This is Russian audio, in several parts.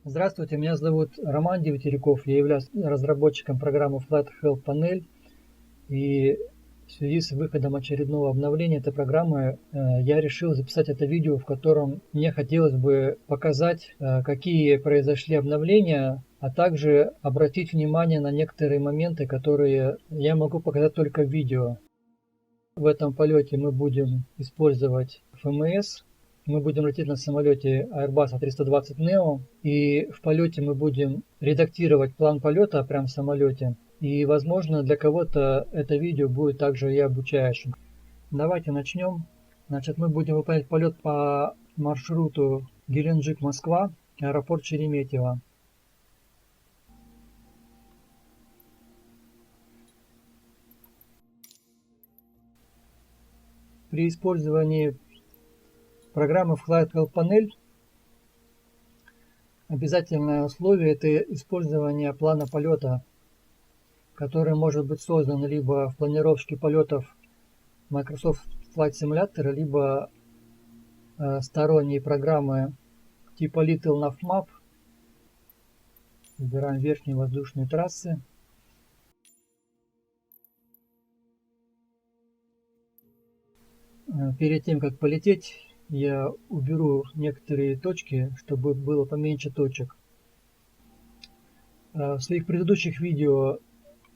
Здравствуйте, меня зовут Роман Девятиряков, я являюсь разработчиком программы Flat Help Panel, и в связи с выходом очередного обновления этой программы я решил записать это видео, в котором мне хотелось бы показать, какие произошли обновления, а также обратить внимание на некоторые моменты, которые я могу показать только в видео. В этом полете мы будем использовать ФМС. Мы будем лететь на самолете Airbus A320neo, и в полете мы будем редактировать план полета прямо в самолете. И, возможно, для кого-то это видео будет также и обучающим. Давайте начнем. Значит, мы будем выполнять полет по маршруту Геленджик-Москва, аэропорт Шереметьево. При использовании программы Flight Help Panel обязательное условие – это использование плана полета, который может быть создан либо в планировке полетов Microsoft Flight Simulator, либо сторонние программы типа Little Nav Map. Выбираем верхние воздушные трассы. Перед тем, как полететь, я уберу некоторые точки, чтобы было поменьше точек. В своих предыдущих видео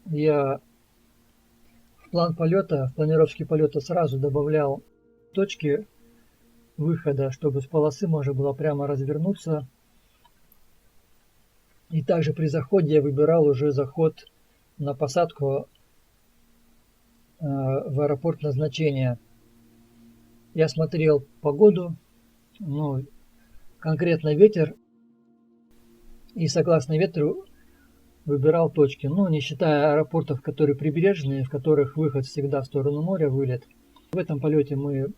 я в план полета, в планировке полета сразу добавлял точки выхода, чтобы с полосы можно было прямо развернуться. И также при заходе я выбирал уже заход на посадку в аэропорт назначения. Я смотрел погоду, конкретно ветер, и согласно ветру выбирал точки. Не считая аэропортов, которые прибрежные, в которых выход всегда в сторону моря, вылет. В этом полете мы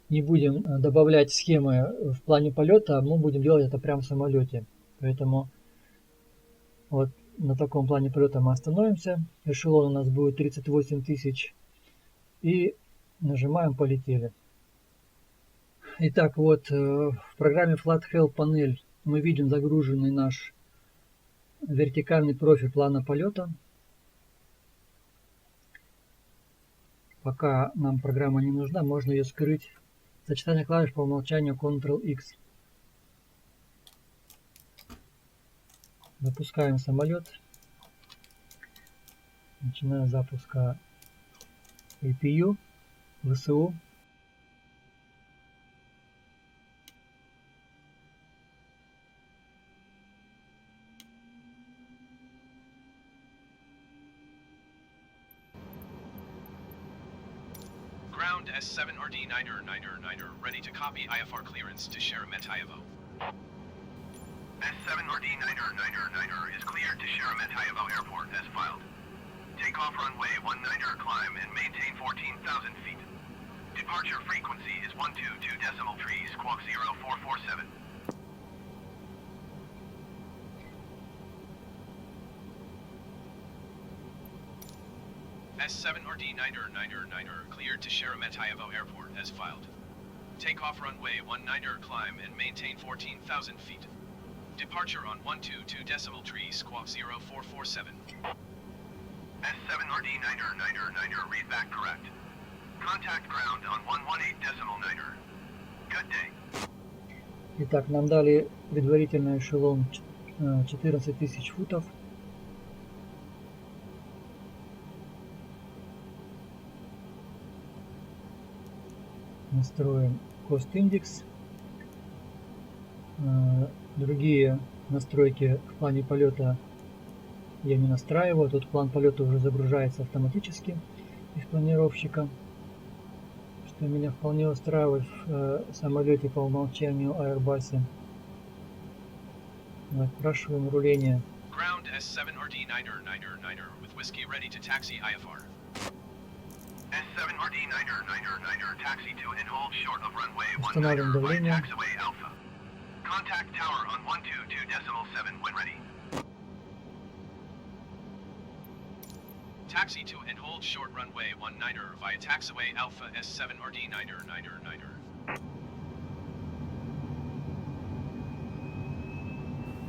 не будем добавлять схемы в плане полета, мы будем делать это прямо в самолете. Поэтому вот на таком плане полета мы остановимся. Эшелон у нас будет 38 тысяч. И нажимаем «Полетели». Итак, вот в программе Flat Help Panel мы видим загруженный наш вертикальный профиль плана полета. Пока нам программа не нужна, можно ее скрыть. Сочетание клавиш по умолчанию Ctrl-X. Запускаем самолет. Начинаем с запуска APU, ВСУ. Ground S7RD Niner, ready to copy IFR clearance to Sheremetyevo. S7RD Niner is cleared to Sheremetyevo Airport as filed. Takeoff runway 19 climb and maintain 14,000 feet. Departure frequency is 122.3 squawk 0447. S7RD Niner, cleared to Sheremetyevo Airport as filed. Takeoff runway 19 climb and maintain 14,000 feet. Departure on 122.3 squawk 0447. S7RD Niner, read back correct. Contact ground on 118.9. Good day. Итак, нам дали предварительный эшелон 14 тысяч футов. Настроим Cost Index. Другие настройки в плане полета я не настраиваю. Тут план полета уже загружается автоматически из планировщика, что меня вполне устраивает в самолете по умолчанию Airbus. Отпрашиваем руление. Ground S7RD Niner with whiskey ready to taxi IFR. S7RD Niner, taxi to and hold short of runway 19 by taxiway Alpha. Contact tower on 122.7 when ready. Taxi to and hold short runway 19 via taxiway Alpha S7RD Niner.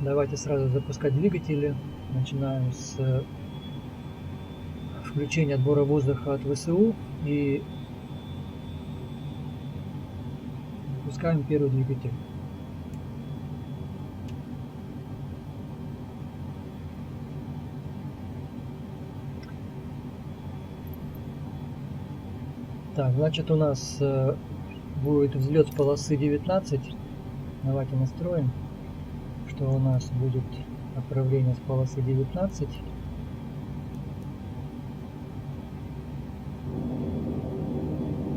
Давайте сразу запускать двигатели. Начинаем с включения отбора воздуха от ВСУ и запускаем первый двигатель. Так, значит, у нас будет взлет с полосы 19. Давайте настроим, что у нас будет отправление с полосы 19.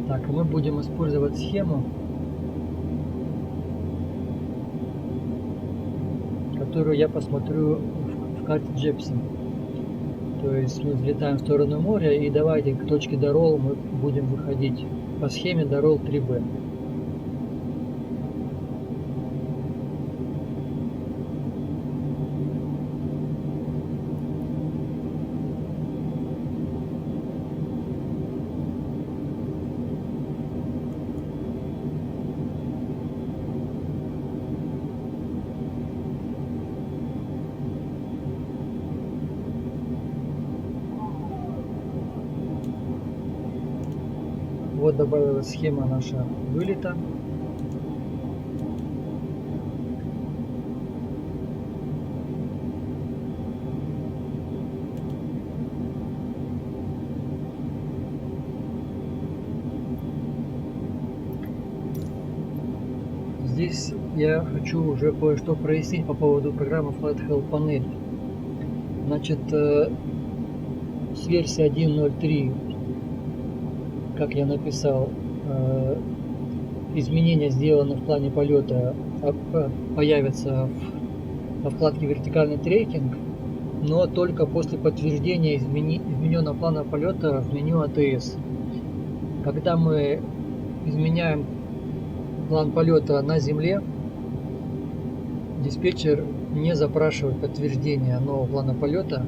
Так, и мы будем использовать схему, которую я посмотрю в карте Джепсон. То есть мы взлетаем в сторону моря, и давайте к точке Дорол мы будем выходить по схеме Дорол 3B. Вот добавилась схема наша вылета. Здесь я хочу уже кое-что прояснить по поводу программы Flight Help Panel. Значит, с версии 1.03, как я написал, изменения, сделанные в плане полета, появятся во вкладке «Вертикальный трекинг», но только после подтверждения измененного плана полета в меню АТС. Когда мы изменяем план полета на Земле, диспетчер не запрашивает подтверждение нового плана полета,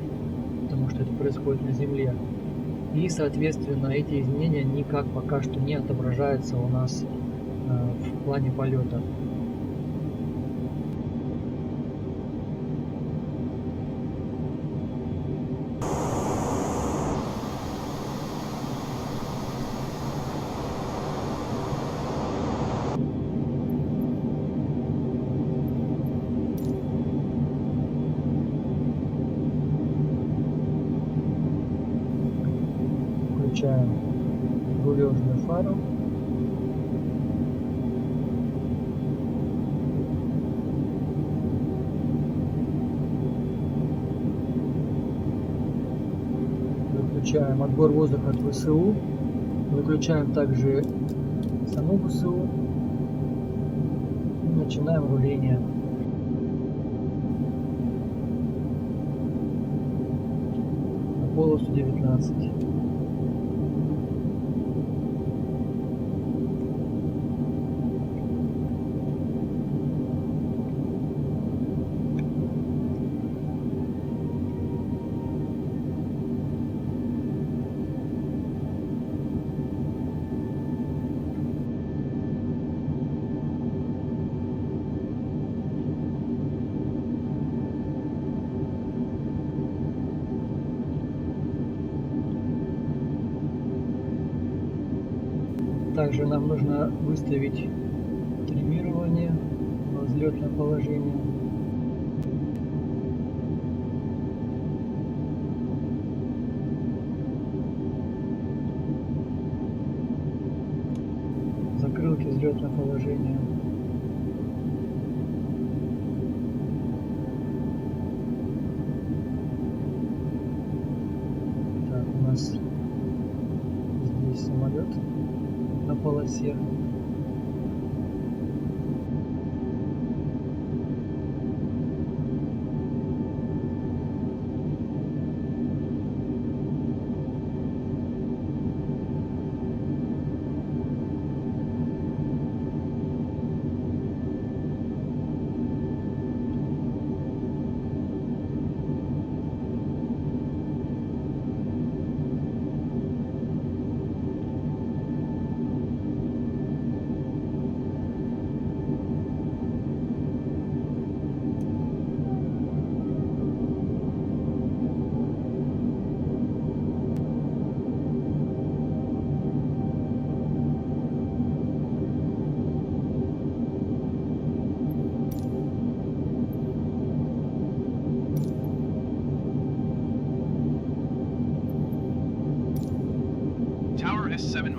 потому что это происходит на Земле. И, соответственно, эти изменения никак пока что не отображаются у нас в плане полета. Включаем рулежную фару. Выключаем отбор воздуха от ВСУ. Выключаем также саму ВСУ. И начинаем руление. На полосу 19. Также нам нужно выставить триммирование на взлетное положение. Закрылки взлетное положение. Так, у нас здесь самолет на полосе.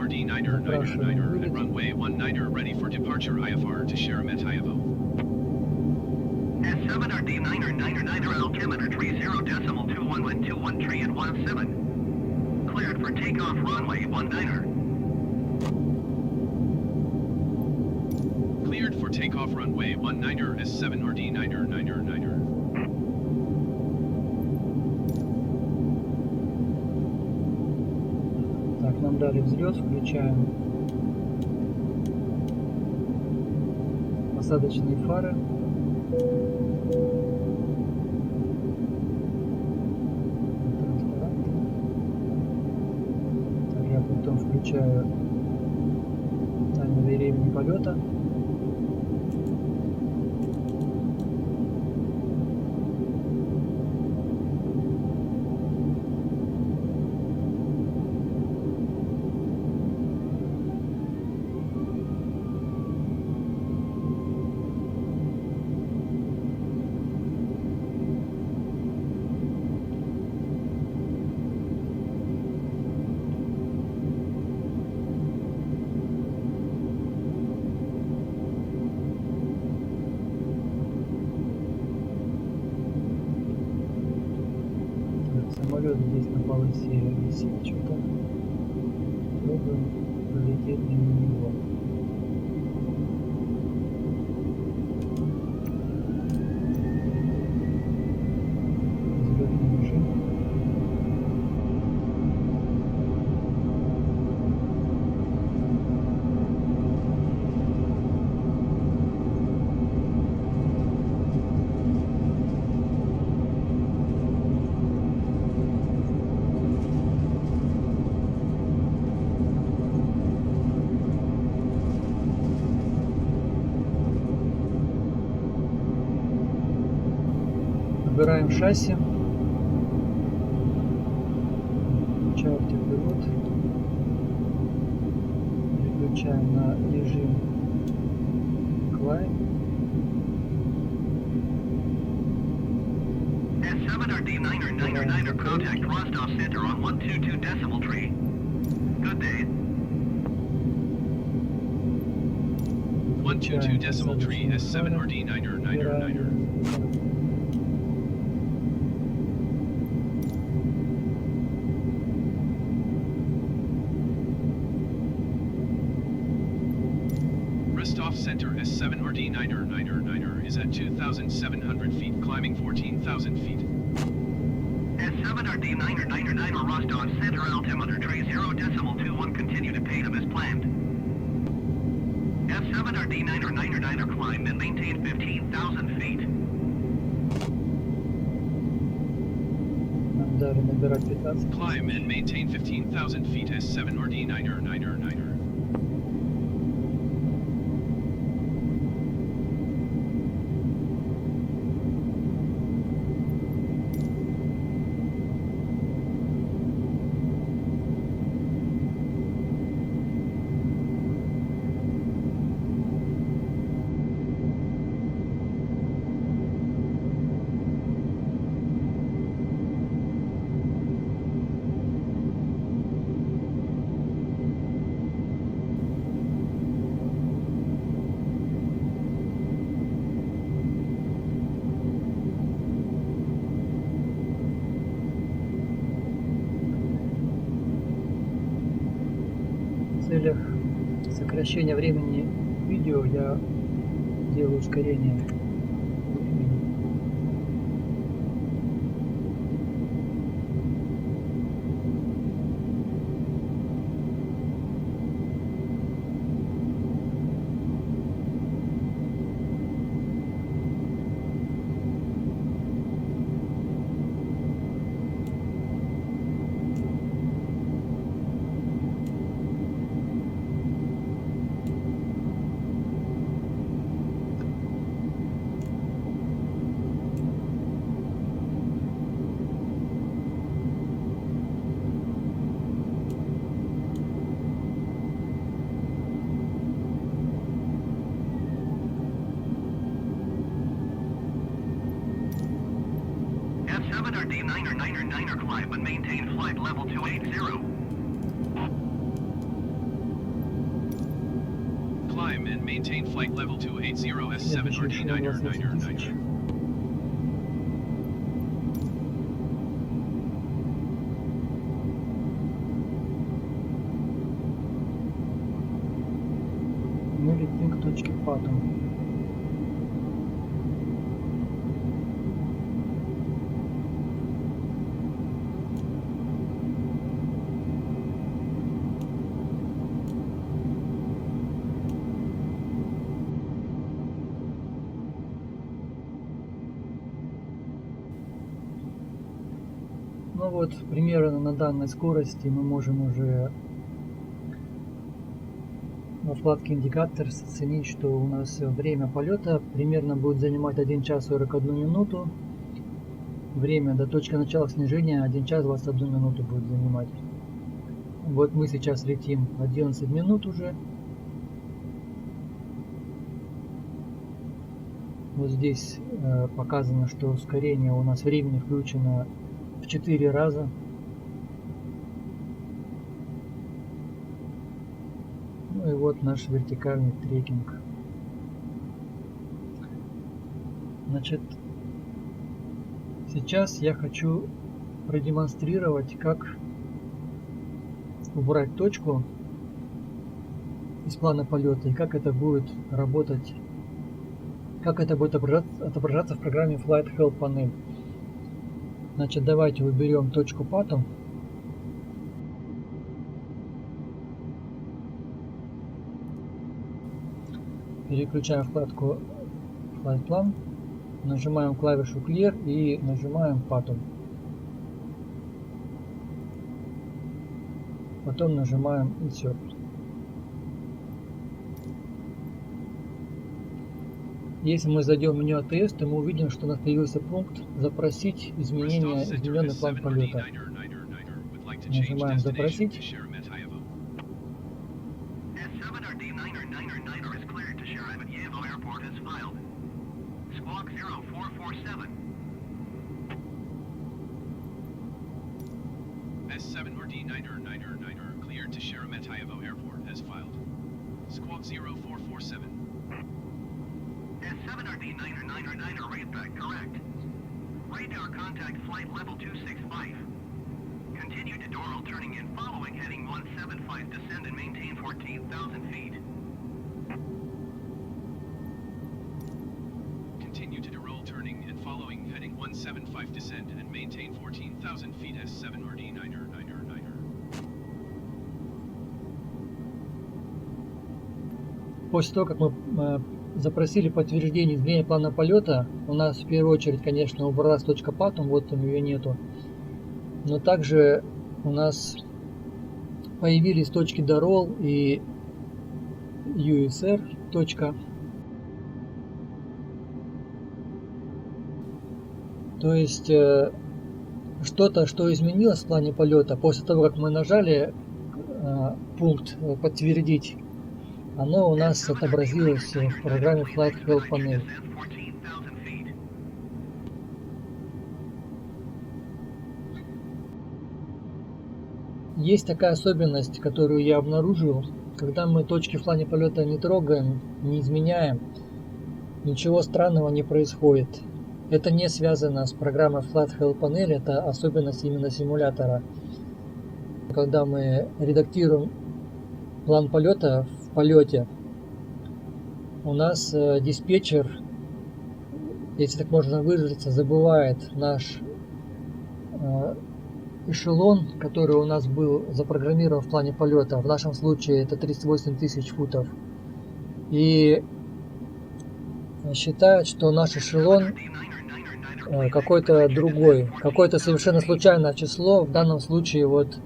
Запрашиваем вылет. runway 19 ready for departure IFR to Sheremetyevo. S7 RD9 altimeter 30.21 tree at 17. Cleared for takeoff runway 19. Cleared for takeoff runway 19 S7 RD9. Так, нам дали взлет, включаем посадочные фары. Транспаранты. Так, я потом включаю таймеры ремни полета. Самолет здесь на полосе висит что-то. Пробуем пролететь мимо него. Взлетный режим. Выбираем шасси, включаем автопилот, переключаем на режим Climb. S7 RD9 contact Rostov Center on 122 decimal tree. Good day. 122 decimal tree S7 RD9. Rostov Center S7 RD9 is at 2,700 feet, climbing 14,000 feet. S7 RD9 Rostov Center altimeter tree 0.21 continue to Patum as planned. F7 RD9 climb and maintain 15,000 feet. Нам дали набирать 15. Climb and maintain 15,000 feet S7 RD9. В целях сокращения времени видео я делаю ускорение времени. F7 RD9 climb and maintain flight level 280. maintain flight level 280 S7 Следующий RD еще 9er 28 9er тысяч. 9er. Мы летим к точке Паттон. Ну вот, примерно на данной скорости мы можем уже во вкладке Indicators оценить, что у нас время полета примерно будет занимать 1 час 41 минуту. Время до точки начала снижения 1 час 21 минуту будет занимать. Вот мы сейчас летим 11 минут уже. Вот здесь показано, что ускорение у нас времени включено в 4 раза. Ну и вот наш вертикальный трекинг. Значит, сейчас я хочу продемонстрировать, как убрать точку из плана полета и как это будет работать, как это будет отображаться в программе Flight Help Panel. Значит, давайте выберем точку Паттон. Переключаем вкладку Flight Plan, нажимаем клавишу Clear и нажимаем Паттон. Потом нажимаем Insert. Если мы зайдем в меню ATS, то мы увидим, что у нас появился пункт «Запросить измененный план полета». Нажимаем «Запросить». S7RD9er cleared to Sheremetyevo Airport as filed. Squawk 0447. S7RD9er raised correct. Radar contact flight level 265. Continue to Doral turning in following heading 175, descend and maintain 14,000 feet. Continue to Doral turning and following heading 175, descend and maintain 14,000 feet. S7RD9er. После того, как мы запросили подтверждение изменения плана полета, у нас в первую очередь, конечно, убралась точка Паттон, вот там ее нету. Но также у нас появились точки Doral и USR точка. То есть что-то, что изменилось в плане полета после того, как мы нажали пункт «Подтвердить», оно у нас отобразилось в программе Flight Help Panel. Есть такая особенность, которую я обнаружил, когда мы точки в плане полета не трогаем, не изменяем, ничего странного не происходит. Это не связано с программой Flight Help Panel, это особенность именно симулятора. Когда мы редактируем план полета в полете, у нас диспетчер, если так можно выразиться, забывает наш эшелон, который у нас был запрограммирован в плане полета. В нашем случае это 38 тысяч футов. И считает, что наш эшелон какой-то другой, какое-то совершенно случайное число. В данном случае вот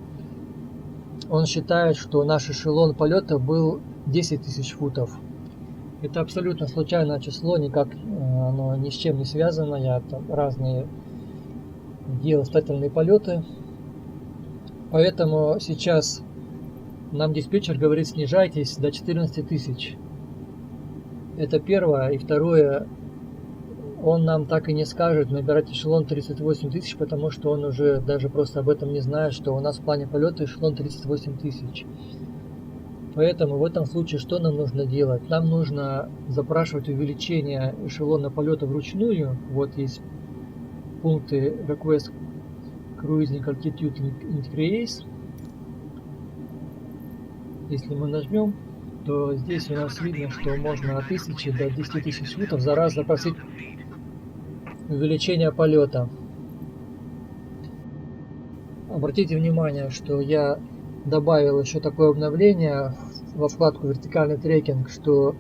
он считает, что наш эшелон полета был 10 тысяч футов. Это абсолютно случайное число, никак оно ни с чем не связано. Я там разные делал испытательные полеты. Поэтому сейчас нам диспетчер говорит: снижайтесь до 14 тысяч. Это первое. И второе, он нам так и не скажет набирать эшелон 38 тысяч, потому что он уже даже просто об этом не знает, что у нас в плане полета эшелон 38 тысяч. Поэтому в этом случае что нам нужно делать? Нам нужно запрашивать увеличение эшелона полета вручную. Вот есть пункты Request Cruising Altitude Increase. Если мы нажмем, то здесь у нас видно, что можно от 1000 до 10 тысяч футов за раз запросить увеличение полета. Обратите внимание, что я добавил еще такое обновление во вкладку вертикальный трекинг, что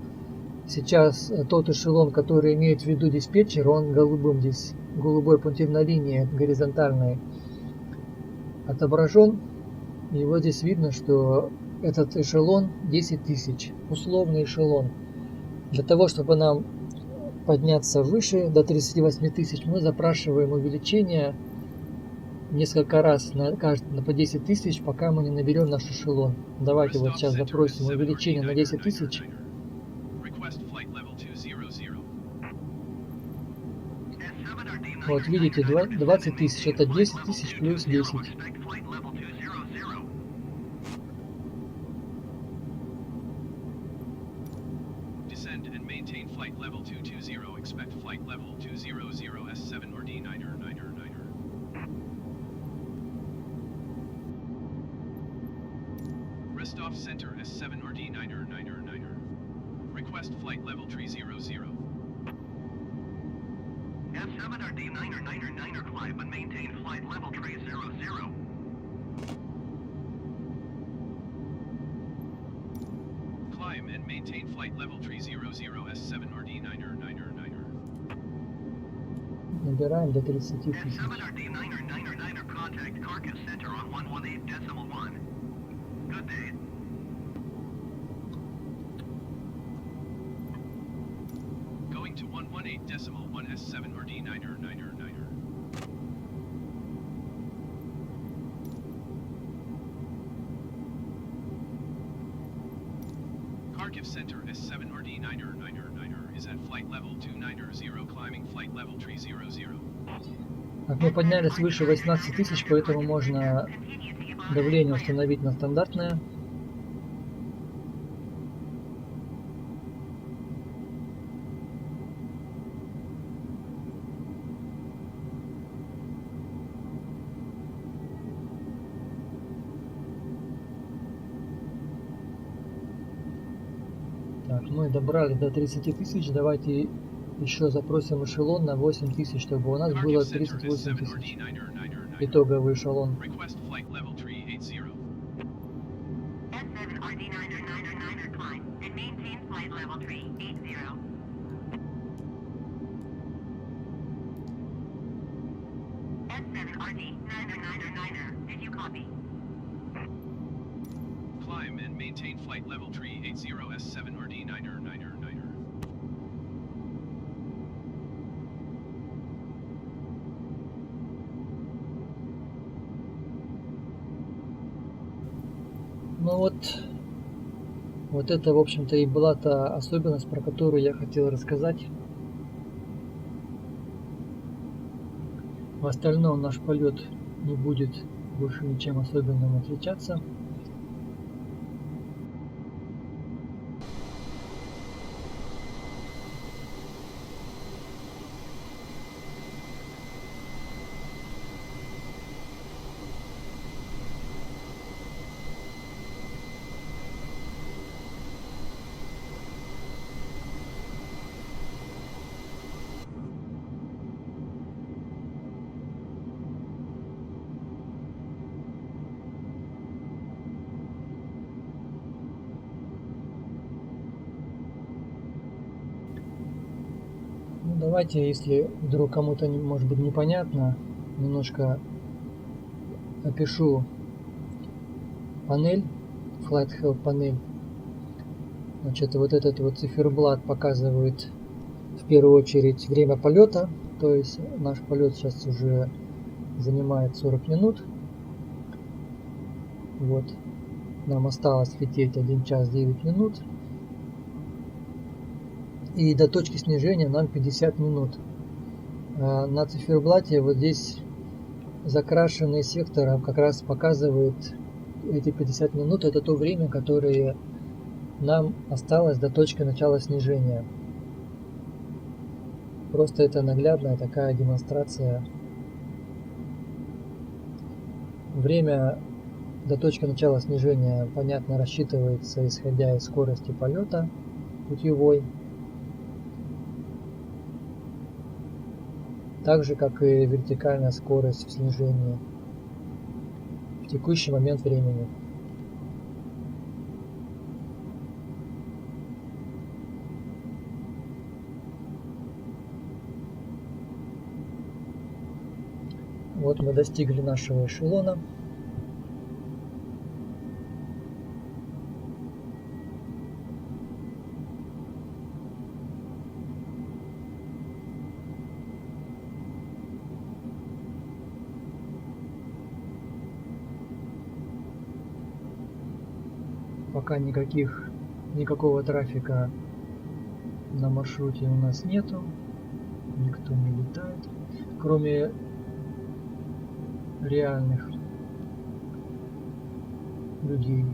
сейчас тот эшелон, который имеет в виду диспетчер, он голубым здесь, голубой пунктирной линией горизонтальной отображен. И вот здесь видно, что этот эшелон 10 тысяч, условный эшелон. Для того, чтобы нам подняться выше, до 38 тысяч, мы запрашиваем увеличение несколько раз на по 10 тысяч, пока мы не наберем наш эшелон. Давайте вот сейчас запросим увеличение на 10 тысяч. Вот видите, 20 тысяч, это 10 тысяч плюс 10. Restov Center S7 RD 9er 9er 9er. Request flight level 300. S7 RD 9er 9er 9er climb and maintain flight level 300. Climb and maintain flight level 300 S7 RD 9er 9er 9er. Набираем до 30 тысяч. S7 RD 9er 9er 9er contact Kharkiv Center on 118.1. Good day. Going to 118.1 S7 RD 9er 9er 9er. Kharkiv Center S7 RD 9er 9er 9er is at flight level 290, climbing flight level 300. Так, мы поднялись выше 18 тысяч, поэтому можно давление установить на стандартное. Так, мы добрали до 30 тысяч. Давайте еще запросим эшелон на 8 тысяч, чтобы у нас было 38 тысяч. Итоговый эшелон. Climb and maintain flight level 380 S7 RD 9er 9er 9er. Ну вот это, в общем-то, и была та особенность, про которую я хотел рассказать. В остальном наш полет не будет больше ничем особенным отличаться. Давайте, если вдруг кому-то может быть непонятно, немножко опишу панель, Flight Help панель. Значит, вот этот вот циферблат показывает в первую очередь время полета, то есть наш полет сейчас уже занимает 40 минут. Вот, нам осталось лететь 1 час 9 минут. И до точки снижения нам 50 минут. На циферблате вот здесь закрашенный сектором как раз показывает эти 50 минут. Это то время, которое нам осталось до точки начала снижения. Просто это наглядная такая демонстрация. Время до точки начала снижения, понятно, рассчитывается исходя из скорости полета путевой, так же как и вертикальная скорость в снижении в текущий момент времени. Вот мы достигли нашего эшелона. Пока никакого трафика на маршруте у нас нету, никто не летает, кроме реальных людей.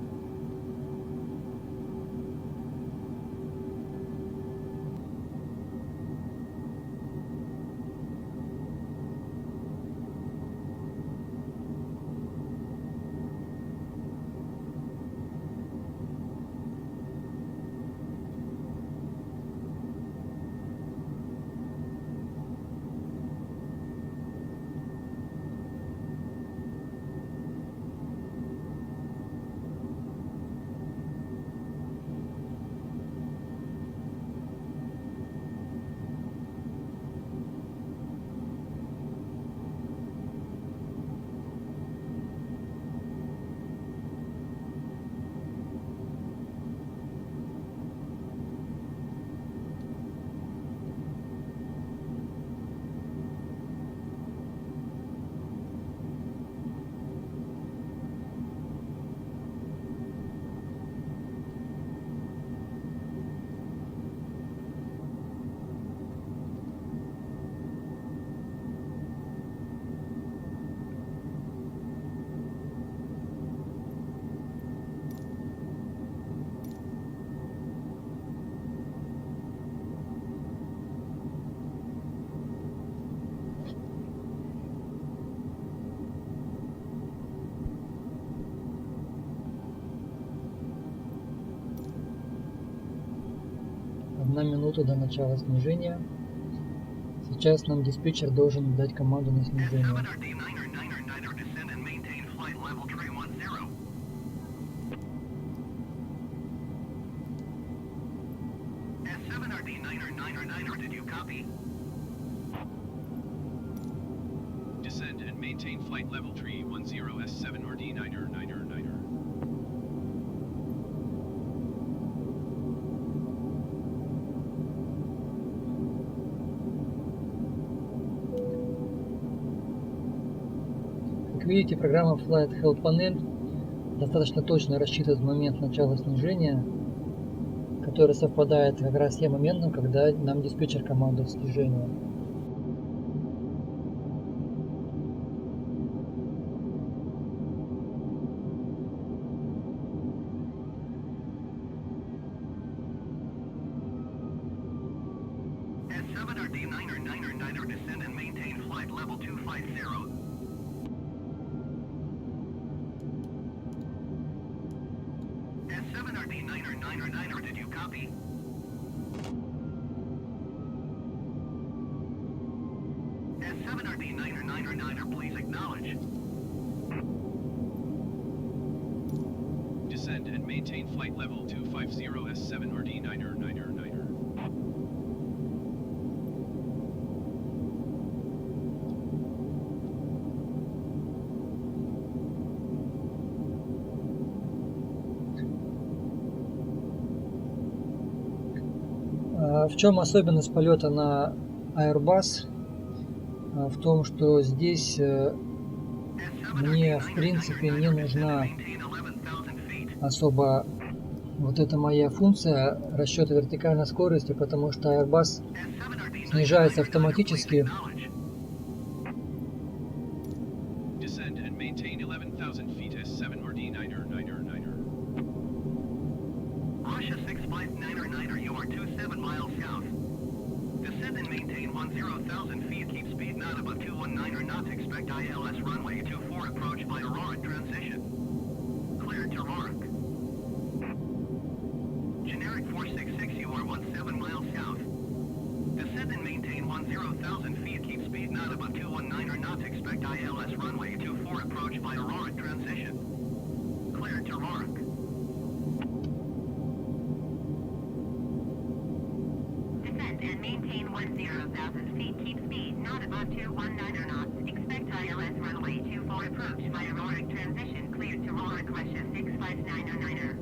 Одна минута до начала снижения. Сейчас нам диспетчер должен дать команду на снижение. Descend and maintain flight level 310 S7 RD 9er 9er 9er. Как видите, программа Flight Help Panel достаточно точно рассчитывает момент начала снижения, который совпадает как раз с тем моментом, когда нам диспетчер командует снижение. S7 RD 9er 9er 9er descend and maintain flight level 250. S7 RD 9er 9er 9er, did you copy? S7 RD 9er 9er 9er, please acknowledge. Descend and maintain flight level 250 S7 RD 9er 9er 9er. В чем особенность полета на Airbus? В том, что здесь мне в принципе не нужна особо вот эта моя функция расчета вертикальной скорости, потому что Airbus снижается автоматически. Descend and maintain 11,000 feet S7 RD 9er 9er 9er. Russia 10,000 feet, keep speed not above 219 knots, expect ILS runway 24 approach by Aurora transition. Cleared to Rourke. Generic 466, you are 17 miles south. Descend and maintain 10,000 feet, keep speed not above 219 knots, expect ILS runway 24 approach by Aurora transition. Cleared to Rourke. Descend and maintain 10,000 feet, keep speed not above 219 knots, expect ILS runway 24 approach by Aurora transition, cleared to Rourke, Russia 65909er.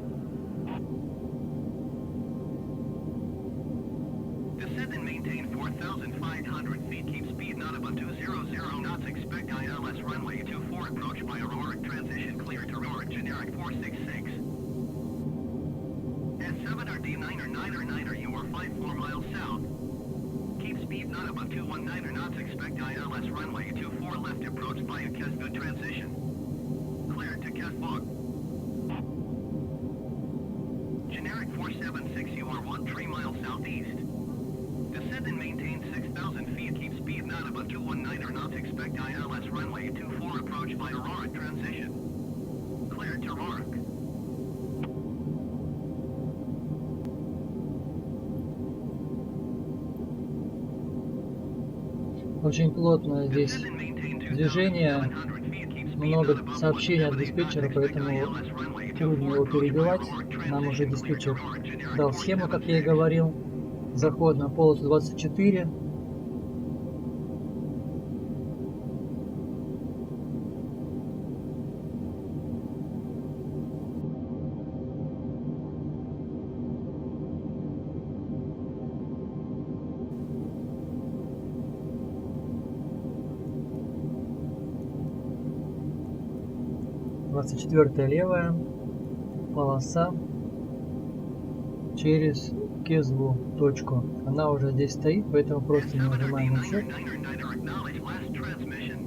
Descend and maintain 4,500 feet, keep speed not above 200 knots, expect ILS runway 24 approach by Aurora transition, clear to Rourke, generic 466. S7RD9er, you are 54 miles south. Keep speed not above 219 knots, expect ILS runway 24 left approach by Kesvu transition. Cleared to Kesvog. Generic 476, you are 13 miles southeast. Descend and maintain 6,000 feet, keep speed not above 219 knots, expect ILS runway 24 approach by Aurora transition. Cleared to Rourke. Очень плотно здесь Descend and maintain движение, 2,700 feet, keep speed много not above сообщений от 178 knots, диспетчера, expect поэтому ILS runway трудно 24 его approach by перебивать. Aurora Нам уже transition, cleared to диспетчер Rourke, generic дал схему, как я и 476. говорил. Заход на полосу 24. Двадцать четвертая левая полоса через Кезву точку. Она уже здесь стоит, поэтому просто не нажимаем на счет. Acknowledge last transmission.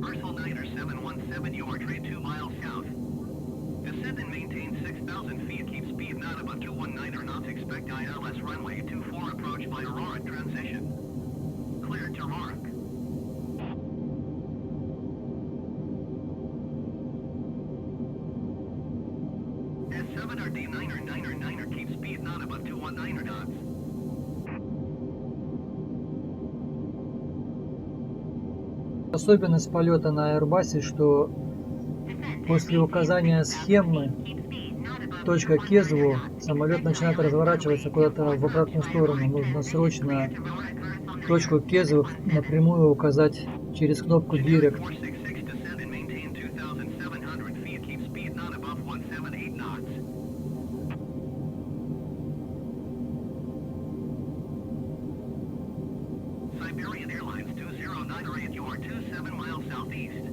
Ursel 9717, you are trade 2 miles south. Descend and maintain 6,000 feet, keep speed not above 219 knots, expect ILS runway 24 approach by Aurora transition. Cleared to Rourke. S7RD9er, keep speed not above 219 knots. Особенность полета на Airbus, что после указания схемы точка Кезву самолет начинает разворачиваться куда-то в обратную сторону. Нужно срочно точку Кезву напрямую указать через кнопку Direct. 466, descend and maintain 2,700 feet, keep speed not above 178 knots. Siberian Airlines 2098, you are 27 miles southeast.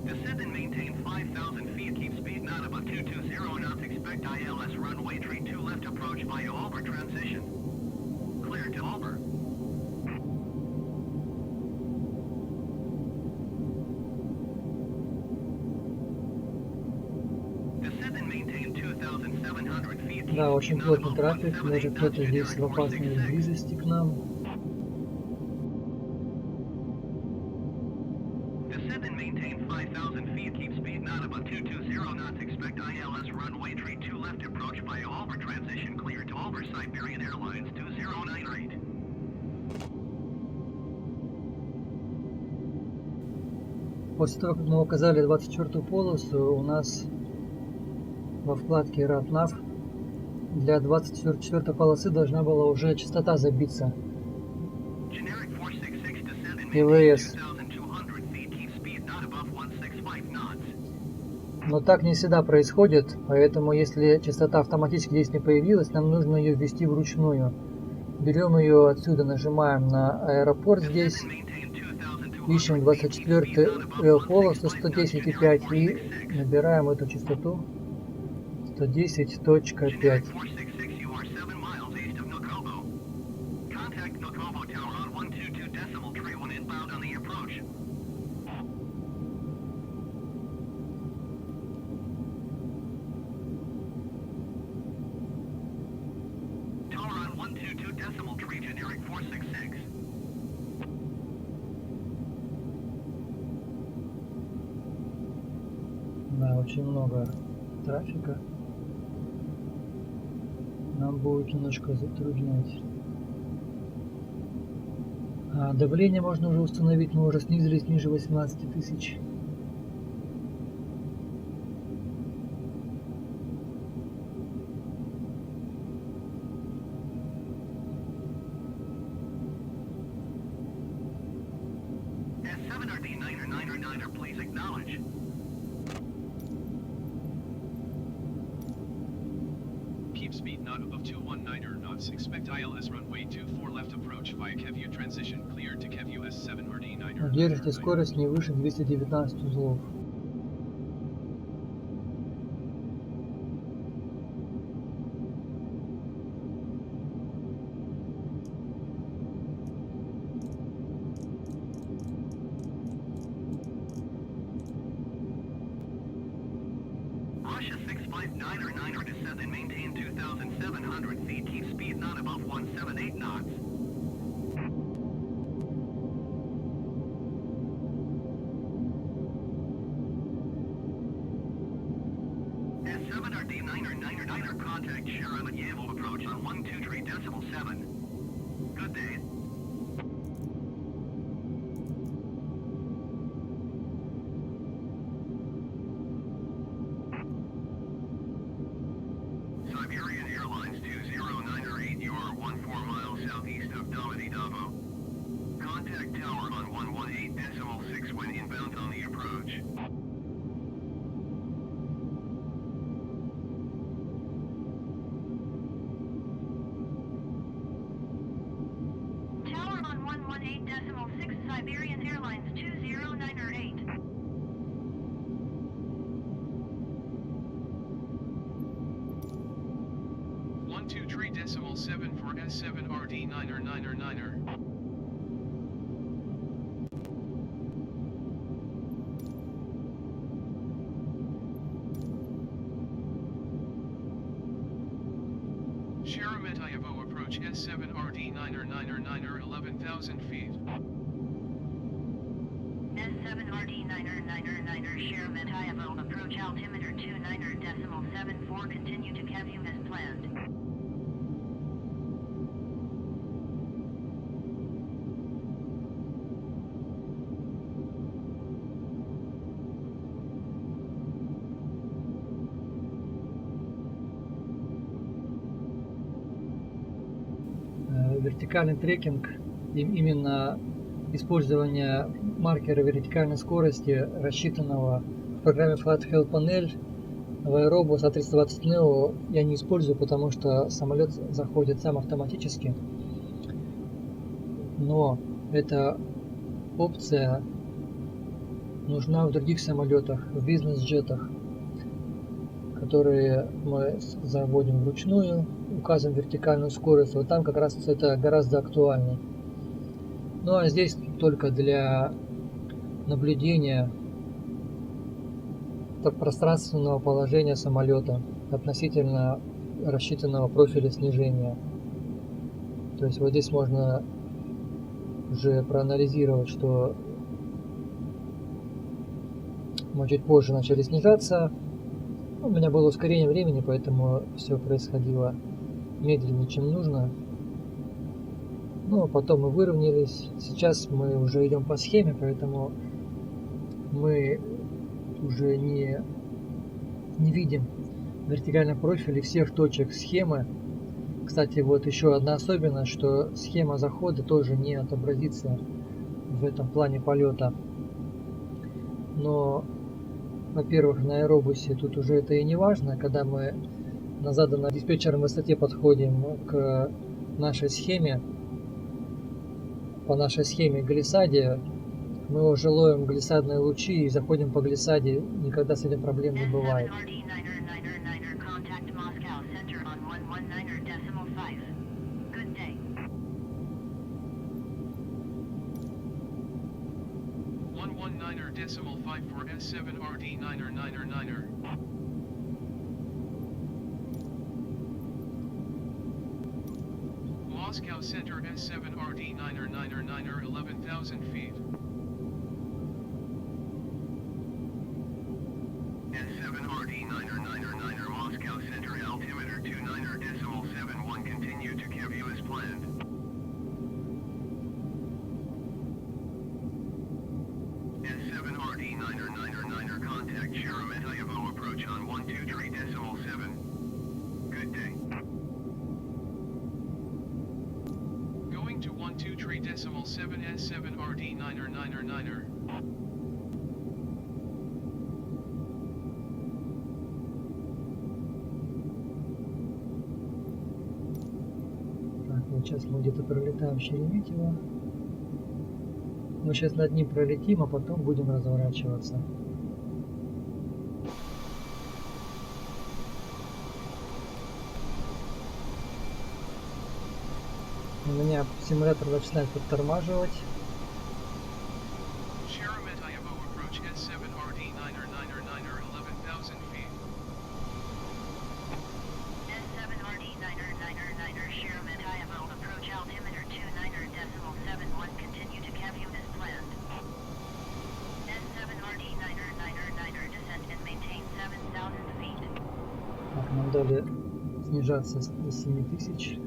Descend and maintain 5,000 feet, keep speed not above 220 knots, expect ILS runway 32 left approach via Alber transition. Cleared to Alber. Descend and maintain 2,700 feet, keep Да, speed очень not плотный above трафик, 178 даже кто-то knots, здесь в generic опасной 466. близости к нам. Descend and maintain 5,000 feet, keep speed not above 220 knots, expect ILS runway 32 left approach by Alber transition, clear to Alber, Siberian Airlines 2098. После того, как мы указали 24-ю полосу, у нас во вкладке RADNAV для 24-й полосы должна была уже частота забиться. Generic 466, descend and ПВС. maintain 2,200 feet, keep speed not above 165 knots. Но так не всегда происходит, поэтому если частота автоматически здесь не появилась, нам нужно ее ввести вручную. Берем ее отсюда, нажимаем на аэропорт здесь, ищем 24-ю полосу 110,5 и набираем эту частоту 110.5. Generic 466, you are 7 miles east of Nukovo. Contact Nukovo Tower on 122 decimal tree when inbound on the approach. 122.3 generic 466. Да, очень много трафика. Нам будет немножко затруднять. Давление можно уже установить, мы уже снизились ниже 18 тысяч. S7RD999, please acknowledge. Keep speed not above 219 knots. Expect ILS runway 24 left approach via Kevview transition cleared to Kevview S7RD9. Держите скорость не выше 219 узлов. Russia 659er descend and maintain 2,700 feet. Keep speed not above 178 knots. S7RD999 contact Sheremetyevo approach on 123.7. Good day. Siberian Airlines 20908, you are 14 miles southeast of Domodedovo. Contact tower on 118.6 when inbound on the approach. Tower on 118.6 Siberian Airlines 20908. 123.7 for S7RD999er. Sheremetyevo approach S7RD999er 11,000 feet. S7RD999er Sheremetyevo approach altimeter 29.74 continue to Kevview as planned. Вертикальный трекинг, именно использование маркера вертикальной скорости, рассчитанного в программе Flat Panel в Aerobus A320 Neo, я не использую, потому что самолет заходит сам автоматически. Но эта опция нужна в других самолетах, в бизнес-джетах, которые мы заводим вручную, указываем вертикальную скорость. Вот там как раз это гораздо актуальнее. Ну а здесь только для наблюдения пространственного положения самолета относительно рассчитанного профиля снижения. То есть вот здесь можно уже проанализировать, что мы чуть позже начали снижаться. У меня было ускорение времени, поэтому все происходило медленнее, чем нужно. Ну, а потом мы выровнялись. Сейчас мы уже идем по схеме, поэтому мы уже не видим вертикальных профилей всех точек схемы. Кстати, вот еще одна особенность, что схема захода тоже не отобразится в этом плане полета. Но, во-первых, на аэробусе тут уже это и не важно, когда мы на заданной диспетчером высоте подходим к нашей схеме. По нашей схеме глиссаде мы уже ловим глиссадные лучи и заходим по глиссаде, никогда с этим проблем не бывает. S7RD999 contact Moscow Center on 119.5. Good day. 119.5 for S7RD999er. Moscow Center S7RD9er 11,000 feet. S7RD9er Moscow Center altimeter 29.71 continue to Kiev as planned. S7RD9er contact Sheremetyevo approach on 123.7. Good day. Going to 123.7 S7RD9er. Так, вот сейчас мы где-то пролетаем Шереметьево. Мы сейчас над ним пролетим, а потом будем разворачиваться. У меня симулятор начинает подтормаживать. Sheremetyevo approach S7RD9er 11,000 feet. S7RD9er Sheremetyevo approach altimeter 29.71 continue to Kiev as planned. S7RD9er descend and maintain 7,000 feet. Так, нам дали снижаться до 7000.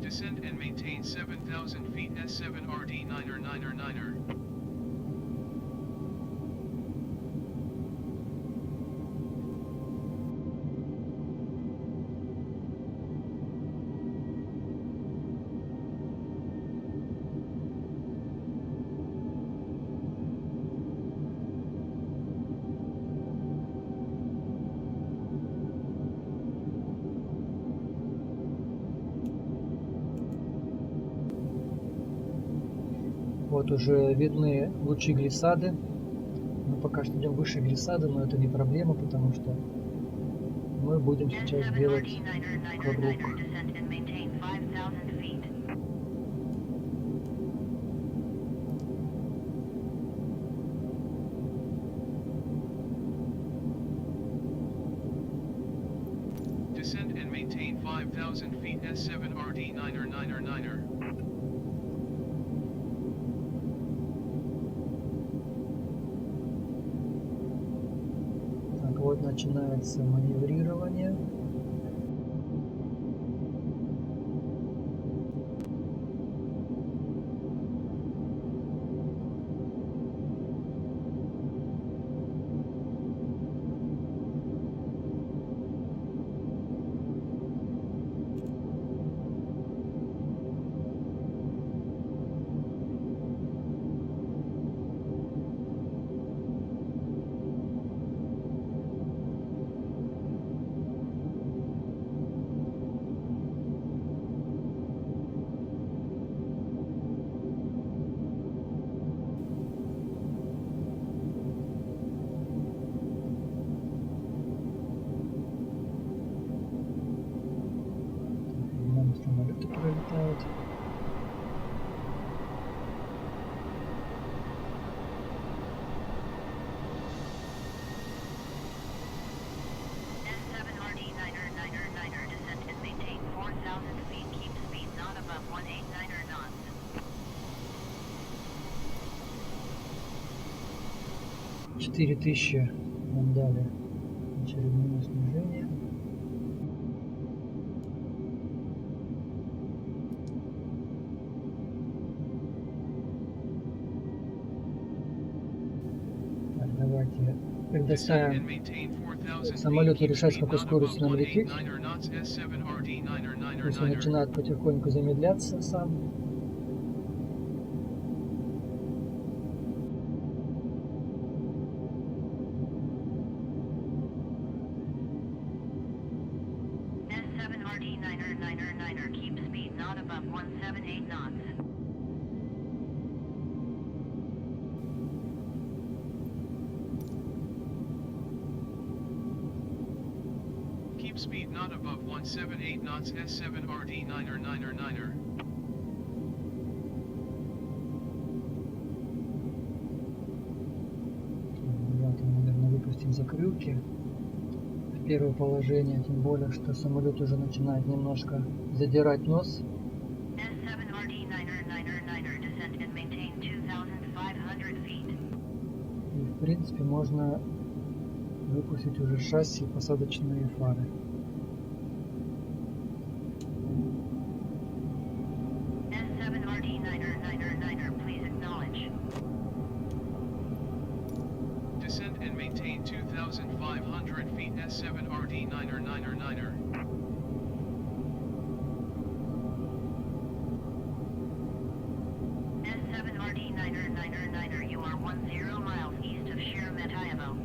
Descend and maintain 7,000 feet S7RD9er. Вот уже видны лучи глиссады. Мы пока что идем выше глиссады, но это не проблема, потому что мы будем сейчас делать круг. Descend and maintain 5,000 feet. Descend and maintain 5,000 feet S7RD9er. Так, вот начинается маневрирование. Нам самолеты пролетают. S7RD9er descend and maintain 4,000 feet. Keep speed not above 189 knots. Четыре тысячи нам дали очередное снижение. Так, давайте предоставим самолету решать, с какой скоростью нам лететь. Пусть он начинает потихоньку замедляться сам. S7RD9er keep speed not above 178 knots. Keep speed not above 178 knots S7RD9er. Давайте, наверное, выпустим закрылки. первое положение, тем более, что самолет уже начинает немножко задирать нос. S7RD9er descend and maintain 2,500 feet. И в принципе можно выпустить уже шасси и посадочные фары. S7RD9er, please acknowledge. Descend and maintain 2,500 feet. S7RD9er. S7RD9er, you are 10 miles east of Sheremetyevo.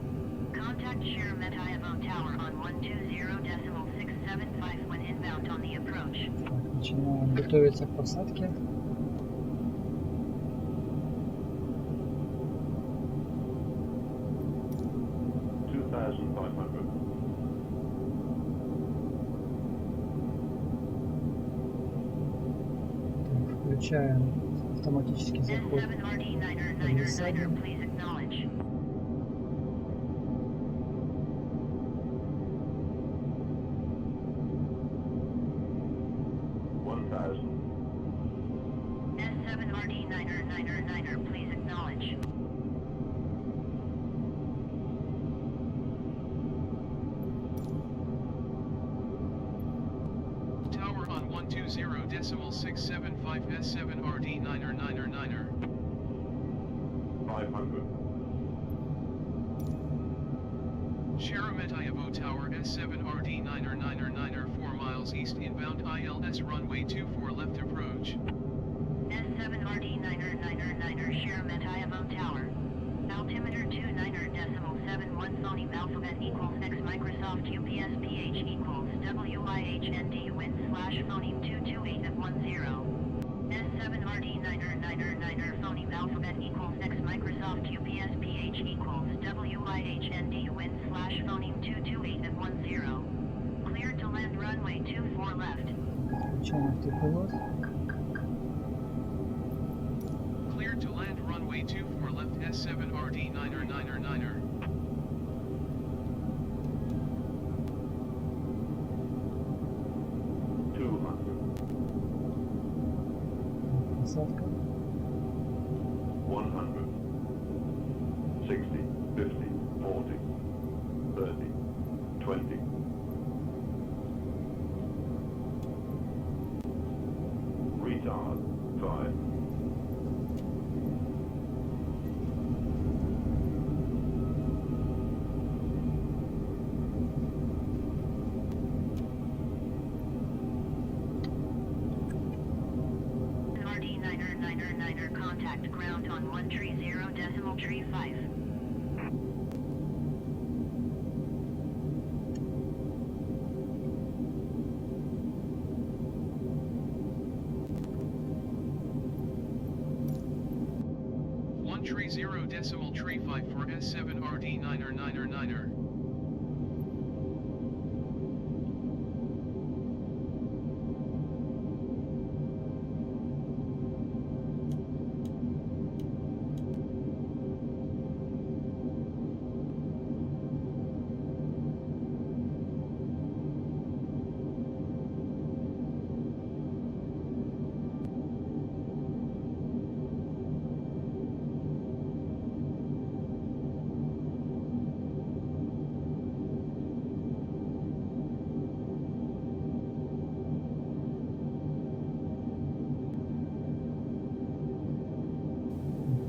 Contact Sheremetyevo Tower on 120.675 when inbound on the approach. Так, начинаем готовиться к посадке. Так, включаем автоматический заход. S7RD9er, please acknowledge. S7RD9er, please acknowledge. Tower on 120.675. S7RD9er. 500. Sheremetyevo Tower S7RD9er 4 miles east inbound ILS runway 24 left approach. S7RD9er, Sheremetyevo Tower. Altimeter 29.71 phoneme alphabet equals X Microsoft UPS PH equals WIHND wind / phoneme 228 at 10. S7RD9er phoneme alphabet equals X Microsoft UPS PH equals WIHND wind / phoneme 228 at 10. Clear to land runway 24 left. Включаем автопилот. Clear to land runway 24 left. S7RD9er. 200. Посадка. 100. 60. 50. 40. 30. 20. Retard. 5. RD9er, contact ground on 130.5. One 130.5 for S7RD9er.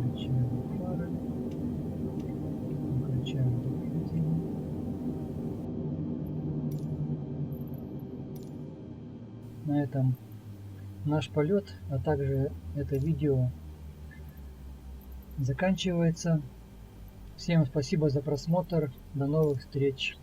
Включаем фары. Включаем двигатель. На этом наш полет, а также это видео заканчивается. Всем спасибо за просмотр. До новых встреч.